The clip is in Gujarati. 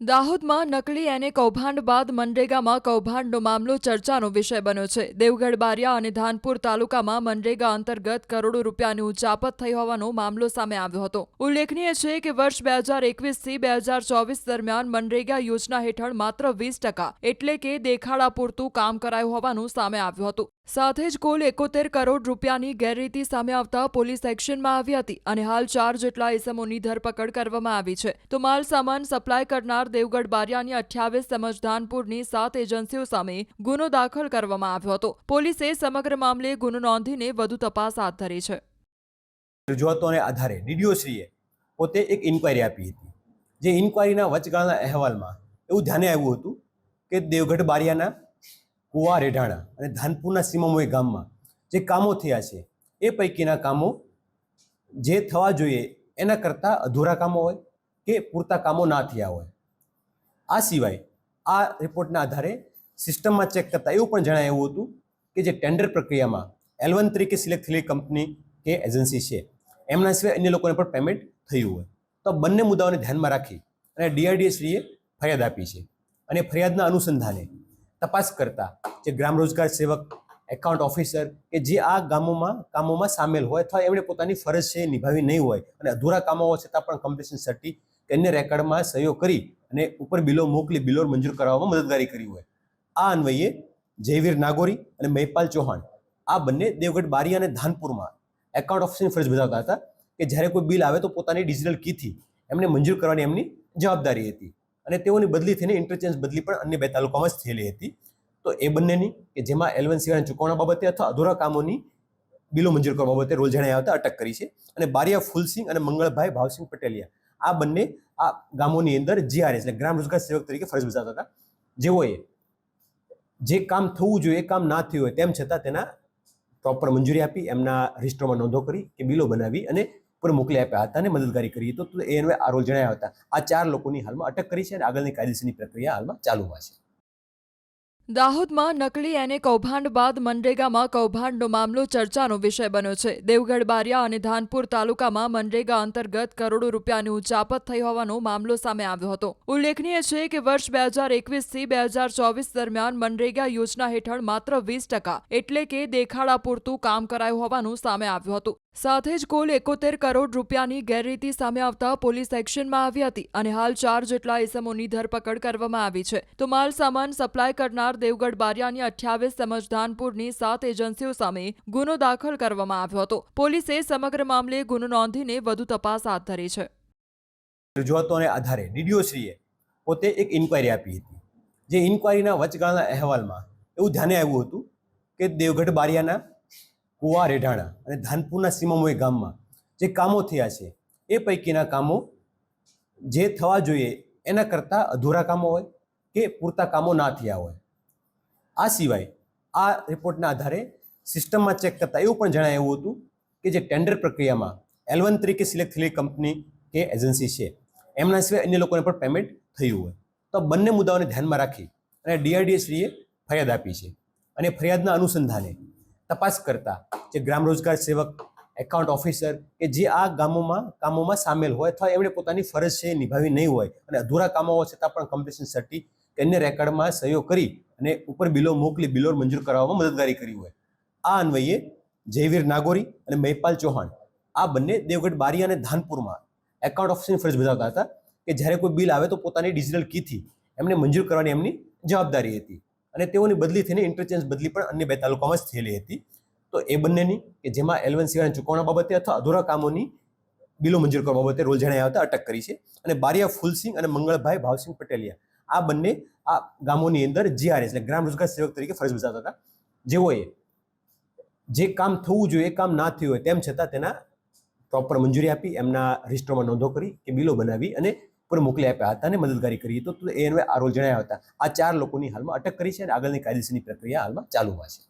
દાહોદમાં નકલી અને કૌભાંડ બાદ મનરેગામાં કૌભાંડનો મામલો ચર્ચાનો વિષય બન્યો છે। દેવગઢ બારિયા અને ધાનપુર તાલુકામાં મનરેગા અંતર્ગત કરોડો રૂપિયાની ઉચાપત થઈ હોવાનો મામલો સામે આવ્યો હતો। ઉલ્લેખનીય છે કે વર્ષ 2021થી 2024 દરમિયાન મનરેગા યોજના હેઠળ માત્ર 20% એટલે કે દેખાડા પૂરતું કામ કરાયું હોવાનું સામે આવ્યું હતું। સાથે જ કુલ 71 કરોડ રૂપિયાની ગેરરીતિ સામે આવતા પોલીસ એક્શનમાં આવી હતી અને હાલ 4 જેટલા ઇસમોની ધરપકડ કરવામાં આવી છે। તો માલ સામાન સપ્લાય કરનાર દેવગઢ બારિયાની 28 તેમજ ધાનપુરની 7 એજન્સીઓ સામે ગુનો દાખલ કરવામાં આવ્યો હતો। પોલીસે સમગ્ર મામલે ગુનો નોંધીને વધુ તપાસ હાથ ધરી છે। રજૂઆતોને આધારે ડીડીઓશ્રીએ પોતે એક ઇન્ક્વાયરી આપી હતી। જે ઇન્ક્વાયરીના વચગાળાના અહેવાલમાં એવું ધ્યાને આવ્યું હતું કે દેવગઢ બારિયાના કુવા રેઢાણા અને ધાનપુરના સીમામોઈ ગામમાં જે કામો થયા છે એ પૈકીના કામો જે થવા જોઈએ એના કરતાં અધૂરા કામો હોય કે પૂરતા કામો ના થયા હોય। આ સિવાય આ રિપોર્ટના આધારે સિસ્ટમમાં ચેક કરતાં એવું પણ જણાવ્યું હતું કે જે ટેન્ડર પ્રક્રિયામાં L1 તરીકે સિલેક્ટ થયેલી કંપની કે એજન્સી છે એમના સિવાય અન્ય લોકોને પણ પેમેન્ટ થયું હોય। તો બંને મુદ્દાઓને ધ્યાનમાં રાખી અને DRDA-શ્રીએ ફરિયાદ આપી છે અને ફરિયાદના અનુસંધાને તપાસ કરતા જે ગ્રામ રોજગાર સેવક એકાઉન્ટ ઓફિસર કે જે આ કામોમાં સામેલ હોય અથવા એમણે પોતાની ફરજ છે નિભાવી નહીં હોય અને અધૂરા કામો હોવા છતાં પણ કમ્પ્લીશન સર્ટી કે અન્ય રેકર્ડમાં સહીઓ કરી અને ઉપર બિલો મોકલી બિલો મંજૂર કરાવવામાં મદદગારી કરી હોય। આ અન્વયે જયવીર નાગોરી અને મહિપાલ ચૌહાણ આ બંને દેવગઢ બારિયા અને ધાનપુરમાં એકાઉન્ટ ઓફિસરની ફરજ બજાવતા હતા કે જ્યારે કોઈ બિલ આવે તો પોતાની ડિજિટલ કીથી એમને મંજૂર કરવાની એમની જવાબદારી હતી અને તેઓની બદલી થઈને ઇન્ટરચેન્જ બદલી પણ અન્ય 2 તાલુકામાં જ થયેલી હતી। તો એ બંનેની કે જેમાં L1 સિવાયના ચૂકવણા બાબતે અથવા અધૂરા કામોની બિલો મંજૂર કરવા બાબતે રોલ જણાયા આવતા અટક કરી છે અને બારિયા ફૂલસિંહ અને મંગળભાઈ ભાવસિંહ પટેલિયા આ બંને આ ગામોની અંદર GRS એટલે ગ્રામ રોજગાર સેવક તરીકે ફરજ બજાવતા હતા। જેઓએ જે કામ થવું જોઈએ એ કામ ના થયું હોય તેમ છતાં તેના પ્રોપર મંજૂરી આપી એમના રજિસ્ટરમાં નોંધો કરી કે બિલો બનાવી અને ઉપર મોકલી આપ્યા હતા અને મદદગારી કરી તો એને આ રોલ જણાયા હતા। આ 4 લોકોની હાલમાં અટક કરી છે અને આગળની કાયદેસરની પ્રક્રિયા હાલમાં ચાલુમાં છે। દાહોદમાં નકલી અને કૌભાંડ બાદ મનરેગામાં કૌભાંડનો મામલો ચર્ચાનો વિષય બન્યો છે। દેવગઢ બારિયા અને ધાનપુર તાલુકામાં મનરેગા અંતર્ગત કરોડો રૂપિયાની ઉચાપત થઈ હોવાનો મામલો સામે આવ્યો હતો। ઉલ્લેખનીય છે કે વર્ષ 2021થી 2024 દરમિયાન મનરેગા યોજના હેઠળ માત્ર 20% એટલે કે દેખાડા પૂરતું કામ કરાયું હોવાનું સામે આવ્યું હતું। સાથે જ કુલ 71 કરોડ રૂપિયાની ગેરરીતિ સામે આવતા પોલીસ એક્શનમાં આવી હતી અને હાલ 4 જેટલા ઇસમોની ધરપકડ કરવામાં આવી છે। તો માલ સામાન સપ્લાય કરનાર દેવગઢ બારિયાની 28 તેમજ ધાનપુરની 7 એજન્સીઓ સામે ગુનો દાખલ કરવામાં આવ્યો હતો। પોલીસે સમગ્ર મામલે ગુનો નોંધીને વધુ તપાસ હાથ ધરી છે। રજૂઆતોને આધારે ડીડીઓશ્રીએ પોતે એક ઇન્ક્વાયરી આપી હતી। જે ઇન્ક્વાયરીના વચગાળાના અહેવાલમાં એવું ધ્યાને આવ્યું હતું કે દેવગઢ બારિયાના કુવા રેઢાણા અને ધાનપુરના સીમામોઈ ગામમાં જે કામો થયા છે એ પૈકીના કામો જે થવા જોઈએ એના કરતાં અધૂરા કામો હોય કે પૂરતા કામો ના થયા હોય। આ સિવાય આ રિપોર્ટના આધારે સિસ્ટમમાં ચેક કરતાં એવું પણ જણાવ્યું હતું કે જે ટેન્ડર પ્રક્રિયામાં L1 તરીકે સિલેક્ટ થયેલી કંપની કે એજન્સી છે એમના સિવાય અન્ય લોકોને પણ પેમેન્ટ થયું હોય। તો બંને મુદ્દાઓને ધ્યાનમાં રાખી અને DRDA-શ્રીએ ફરિયાદ આપી છે અને ફરિયાદના અનુસંધાને તપાસ કરતા જે ગ્રામ રોજગાર સેવક એકાઉન્ટ ઓફિસર કે જે આ કામોમાં સામેલ હોય અથવા એમણે પોતાની ફરજ છે નિભાવી નહીં હોય અને અધૂરા કામો હોવા છતાં પણ કમ્પ્લીશન સર્ટી કે અન્ય રેકર્ડમાં સહીઓ કરી અને ઉપર બિલો મોકલી બિલો મંજૂર કરાવવામાં મદદગારી કરી હોય। આ અન્વયે જયવીર નાગોરી અને મહિપાલ ચૌહાણ આ બંને દેવગઢ બારિયા અને ધાનપુરમાં એકાઉન્ટ ઓફિસરની ફરજ બજાવતા હતા કે જ્યારે કોઈ બિલ આવે તો પોતાની ડિજિટલ કીથી એમને મંજૂર કરવાની એમની જવાબદારી હતી અને તેઓની બદલી થઈને ઇન્ટરચેન્જ બદલી પણ અન્ય 2 તાલુકામાં જ થયેલી હતી। તો એ બંનેની કે જેમાં L1 સિવાયના ચૂકવણા બાબતે અથવા અધૂરા કામોની બિલો મંજૂર કરવા બાબતે રોલ જણાયા આવતા અટક કરી છે અને બારિયા ફૂલસિંહ અને મંગળભાઈ ભાવસિંહ પટેલિયા આ બંને આ ગામોની અંદર GRS એટલે ગ્રામ રોજગાર સેવક તરીકે ફરજ બજાવતા હતા। જેઓએ જે કામ થવું જોઈએ એ કામ ના થયું હોય તેમ છતાં તેના પ્રોપર મંજૂરી આપી એમના રજિસ્ટરમાં નોંધો કરી કે બિલો બનાવી અને ઉપર મોકલી આપ્યા હતા અને મદદગારી કરી તો એને આ રોલ જણાયા હતા। આ 4 લોકોની હાલમાં અટક કરી છે અને આગળની કાયદેસરની પ્રક્રિયા હાલમાં ચાલુમાં છે।